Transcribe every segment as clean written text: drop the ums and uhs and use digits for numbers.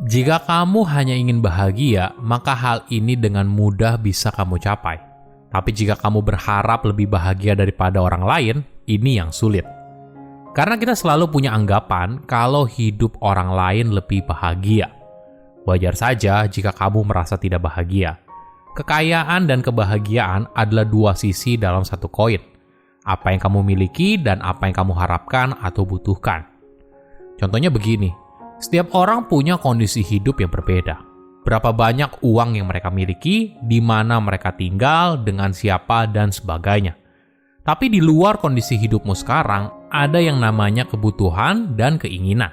Jika kamu hanya ingin bahagia, maka hal ini dengan mudah bisa kamu capai. Tapi jika kamu berharap lebih bahagia daripada orang lain, ini yang sulit. Karena kita selalu punya anggapan kalau hidup orang lain lebih bahagia. Wajar saja jika kamu merasa tidak bahagia. Kekayaan dan kebahagiaan adalah dua sisi dalam satu koin. Apa yang kamu miliki dan apa yang kamu harapkan atau butuhkan. Contohnya begini. Setiap orang punya kondisi hidup yang berbeda. Berapa banyak uang yang mereka miliki, di mana mereka tinggal, dengan siapa, dan sebagainya. Tapi di luar kondisi hidupmu sekarang, ada yang namanya kebutuhan dan keinginan.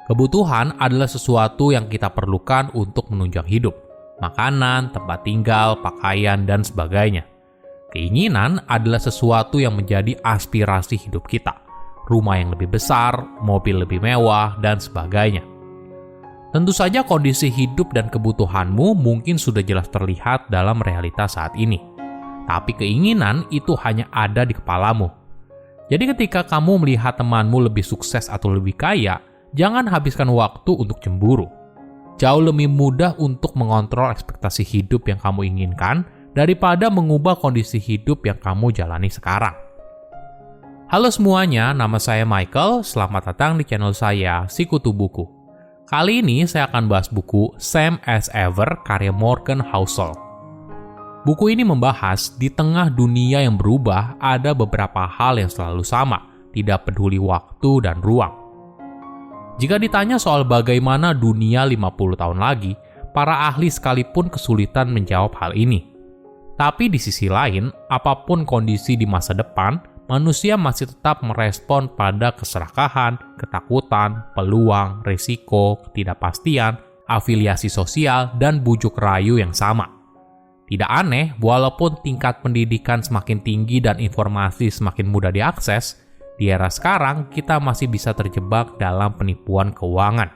Kebutuhan adalah sesuatu yang kita perlukan untuk menunjang hidup. Makanan, tempat tinggal, pakaian, dan sebagainya. Keinginan adalah sesuatu yang menjadi aspirasi hidup kita. Rumah yang lebih besar, mobil lebih mewah, dan sebagainya. Tentu saja kondisi hidup dan kebutuhanmu mungkin sudah jelas terlihat dalam realitas saat ini. Tapi keinginan itu hanya ada di kepalamu. Jadi ketika kamu melihat temanmu lebih sukses atau lebih kaya, jangan habiskan waktu untuk cemburu. Jauh lebih mudah untuk mengontrol ekspektasi hidup yang kamu inginkan daripada mengubah kondisi hidup yang kamu jalani sekarang. Halo semuanya, nama saya Michael. Selamat datang di channel saya, Sikutu Buku. Kali ini saya akan bahas buku Same as Ever karya Morgan Housel. Buku ini membahas di tengah dunia yang berubah ada beberapa hal yang selalu sama, tidak peduli waktu dan ruang. Jika ditanya soal bagaimana dunia 50 tahun lagi, para ahli sekalipun kesulitan menjawab hal ini. Tapi di sisi lain, apapun kondisi di masa depan, manusia masih tetap merespon pada keserakahan, ketakutan, peluang, risiko, ketidakpastian, afiliasi sosial, dan bujuk rayu yang sama. Tidak aneh, walaupun tingkat pendidikan semakin tinggi dan informasi semakin mudah diakses, di era sekarang kita masih bisa terjebak dalam penipuan keuangan.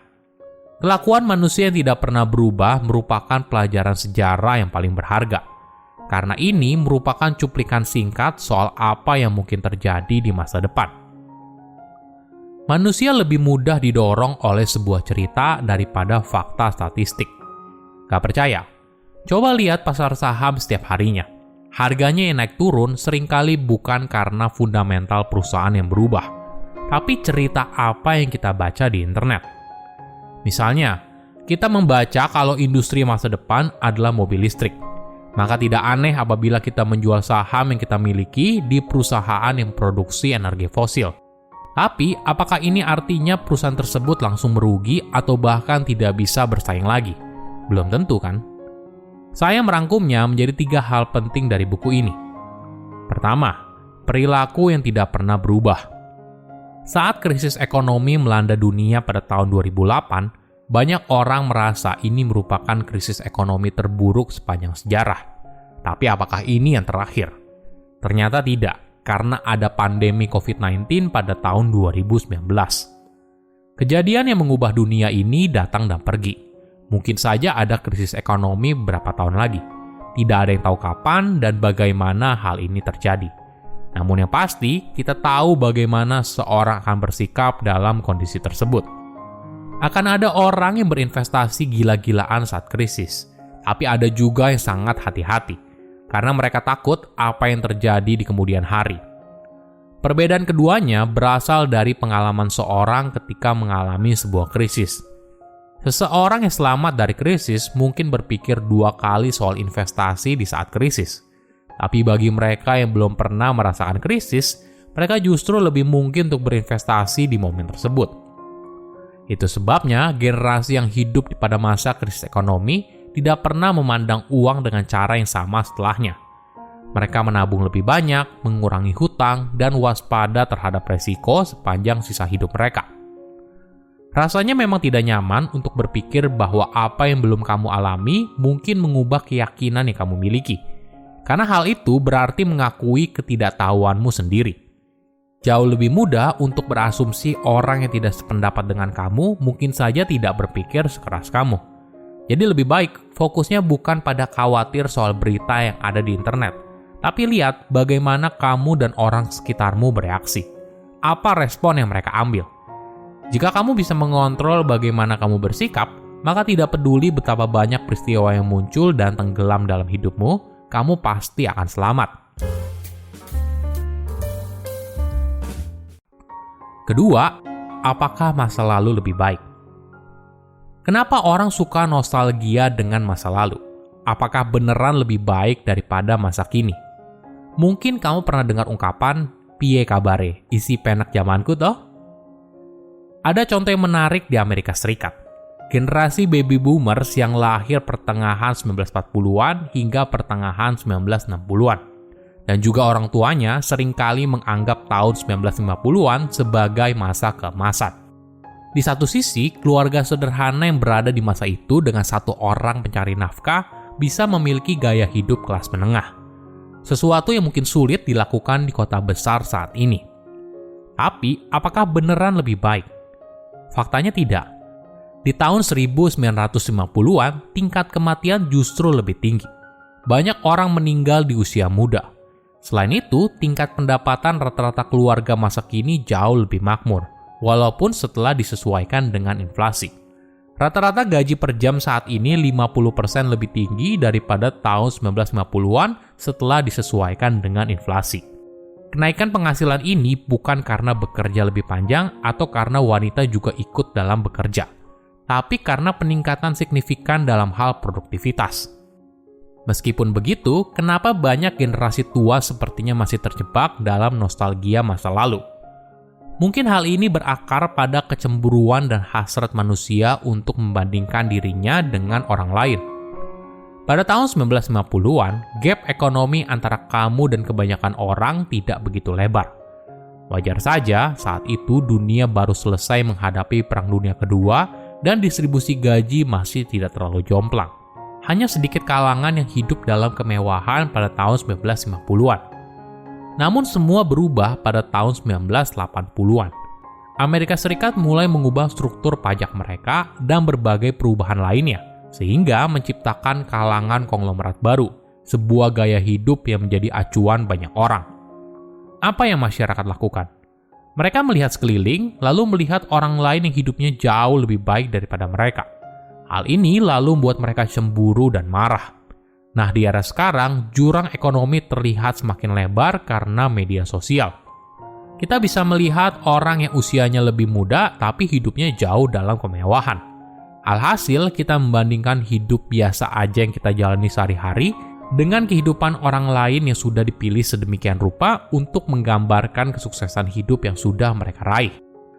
Kelakuan manusia yang tidak pernah berubah merupakan pelajaran sejarah yang paling berharga. Karena ini merupakan cuplikan singkat soal apa yang mungkin terjadi di masa depan. Manusia lebih mudah didorong oleh sebuah cerita daripada fakta statistik. Gak percaya? Coba lihat pasar saham setiap harinya. Harganya yang naik turun seringkali bukan karena fundamental perusahaan yang berubah, tapi cerita apa yang kita baca di internet. Misalnya, kita membaca kalau industri masa depan adalah mobil listrik. Maka tidak aneh apabila kita menjual saham yang kita miliki di perusahaan yang produksi energi fosil. Tapi, apakah ini artinya perusahaan tersebut langsung merugi atau bahkan tidak bisa bersaing lagi? Belum tentu kan? Saya merangkumnya menjadi 3 hal penting dari buku ini. Pertama, perilaku yang tidak pernah berubah. Saat krisis ekonomi melanda dunia pada tahun 2008, banyak orang merasa ini merupakan krisis ekonomi terburuk sepanjang sejarah. Tapi apakah ini yang terakhir? Ternyata tidak, karena ada pandemi COVID-19 pada tahun 2019. Kejadian yang mengubah dunia ini datang dan pergi. Mungkin saja ada krisis ekonomi beberapa tahun lagi. Tidak ada yang tahu kapan dan bagaimana hal ini terjadi. Namun yang pasti, kita tahu bagaimana seorang akan bersikap dalam kondisi tersebut. Akan ada orang yang berinvestasi gila-gilaan saat krisis, tapi ada juga yang sangat hati-hati, karena mereka takut apa yang terjadi di kemudian hari. Perbedaan keduanya berasal dari pengalaman seorang ketika mengalami sebuah krisis. Seseorang yang selamat dari krisis mungkin berpikir 2 kali soal investasi di saat krisis. Tapi bagi mereka yang belum pernah merasakan krisis, mereka justru lebih mungkin untuk berinvestasi di momen tersebut. Itu sebabnya generasi yang hidup pada masa krisis ekonomi tidak pernah memandang uang dengan cara yang sama setelahnya. Mereka menabung lebih banyak, mengurangi hutang, dan waspada terhadap resiko sepanjang sisa hidup mereka. Rasanya memang tidak nyaman untuk berpikir bahwa apa yang belum kamu alami mungkin mengubah keyakinan yang kamu miliki. Karena hal itu berarti mengakui ketidaktahuanmu sendiri. Jauh lebih mudah untuk berasumsi orang yang tidak sependapat dengan kamu mungkin saja tidak berpikir sekeras kamu. Jadi lebih baik fokusnya bukan pada khawatir soal berita yang ada di internet, tapi lihat bagaimana kamu dan orang sekitarmu bereaksi. Apa respon yang mereka ambil? Jika kamu bisa mengontrol bagaimana kamu bersikap, maka tidak peduli betapa banyak peristiwa yang muncul dan tenggelam dalam hidupmu, kamu pasti akan selamat. Kedua, apakah masa lalu lebih baik? Kenapa orang suka nostalgia dengan masa lalu? Apakah beneran lebih baik daripada masa kini? Mungkin kamu pernah dengar ungkapan, "Piye kabare, isi penak zamanku toh?" Ada contoh yang menarik di Amerika Serikat. Generasi baby boomers yang lahir pertengahan 1940-an hingga pertengahan 1960-an. Dan juga orang tuanya seringkali menganggap tahun 1950-an sebagai masa keemasan. Di satu sisi, keluarga sederhana yang berada di masa itu dengan satu orang pencari nafkah bisa memiliki gaya hidup kelas menengah. Sesuatu yang mungkin sulit dilakukan di kota besar saat ini. Tapi, apakah beneran lebih baik? Faktanya tidak. Di tahun 1950-an, tingkat kematian justru lebih tinggi. Banyak orang meninggal di usia muda. Selain itu, tingkat pendapatan rata-rata keluarga masa kini jauh lebih makmur, walaupun setelah disesuaikan dengan inflasi. Rata-rata gaji per jam saat ini 50% lebih tinggi daripada tahun 1950-an setelah disesuaikan dengan inflasi. Kenaikan penghasilan ini bukan karena bekerja lebih panjang atau karena wanita juga ikut dalam bekerja, tapi karena peningkatan signifikan dalam hal produktivitas. Meskipun begitu, kenapa banyak generasi tua sepertinya masih terjebak dalam nostalgia masa lalu? Mungkin hal ini berakar pada kecemburuan dan hasrat manusia untuk membandingkan dirinya dengan orang lain. Pada tahun 1950-an, gap ekonomi antara kamu dan kebanyakan orang tidak begitu lebar. Wajar saja, saat itu dunia baru selesai menghadapi Perang Dunia Kedua dan distribusi gaji masih tidak terlalu jomplang. Hanya sedikit kalangan yang hidup dalam kemewahan pada tahun 1950-an. Namun semua berubah pada tahun 1980-an. Amerika Serikat mulai mengubah struktur pajak mereka dan berbagai perubahan lainnya, sehingga menciptakan kalangan konglomerat baru, sebuah gaya hidup yang menjadi acuan banyak orang. Apa yang masyarakat lakukan? Mereka melihat sekeliling, lalu melihat orang lain yang hidupnya jauh lebih baik daripada mereka. Hal ini lalu membuat mereka cemburu dan marah. Nah, di era sekarang, jurang ekonomi terlihat semakin lebar karena media sosial. Kita bisa melihat orang yang usianya lebih muda tapi hidupnya jauh dalam kemewahan. Alhasil, kita membandingkan hidup biasa aja yang kita jalani sehari-hari dengan kehidupan orang lain yang sudah dipilih sedemikian rupa untuk menggambarkan kesuksesan hidup yang sudah mereka raih.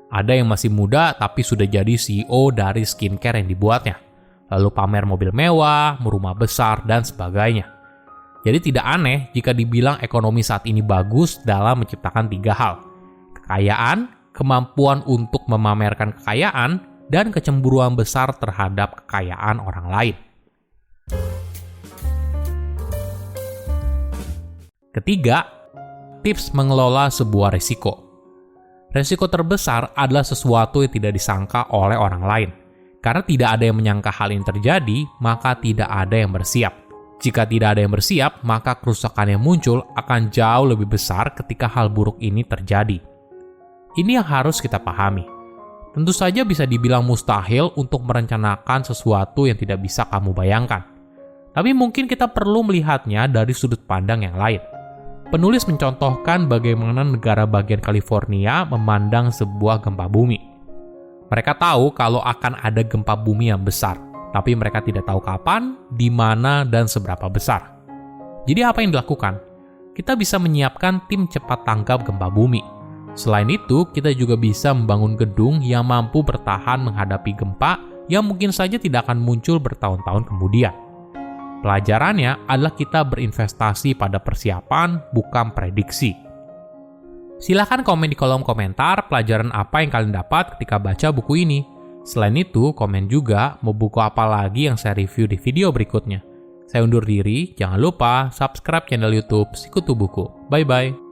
Ada yang masih muda tapi sudah jadi CEO dari skincare yang dibuatnya. Lalu pamer mobil mewah, rumah besar, dan sebagainya. Jadi tidak aneh jika dibilang ekonomi saat ini bagus dalam menciptakan 3 hal. Kekayaan, kemampuan untuk memamerkan kekayaan, dan kecemburuan besar terhadap kekayaan orang lain. Ketiga, tips mengelola sebuah risiko. Risiko terbesar adalah sesuatu yang tidak disangka oleh orang lain. Karena tidak ada yang menyangka hal ini terjadi, maka tidak ada yang bersiap. Jika tidak ada yang bersiap, maka kerusakan yang muncul akan jauh lebih besar ketika hal buruk ini terjadi. Ini yang harus kita pahami. Tentu saja bisa dibilang mustahil untuk merencanakan sesuatu yang tidak bisa kamu bayangkan. Tapi mungkin kita perlu melihatnya dari sudut pandang yang lain. Penulis mencontohkan bagaimana negara bagian California memandang sebuah gempa bumi. Mereka tahu kalau akan ada gempa bumi yang besar, tapi mereka tidak tahu kapan, di mana, dan seberapa besar. Jadi apa yang dilakukan? Kita bisa menyiapkan tim cepat tanggap gempa bumi. Selain itu, kita juga bisa membangun gedung yang mampu bertahan menghadapi gempa yang mungkin saja tidak akan muncul bertahun-tahun kemudian. Pelajarannya adalah kita berinvestasi pada persiapan, bukan prediksi. Silahkan komen di kolom komentar pelajaran apa yang kalian dapat ketika baca buku ini. Selain itu, komen juga mau buku apa lagi yang saya review di video berikutnya. Saya undur diri, jangan lupa subscribe channel YouTube Sikutu Buku. Bye-bye.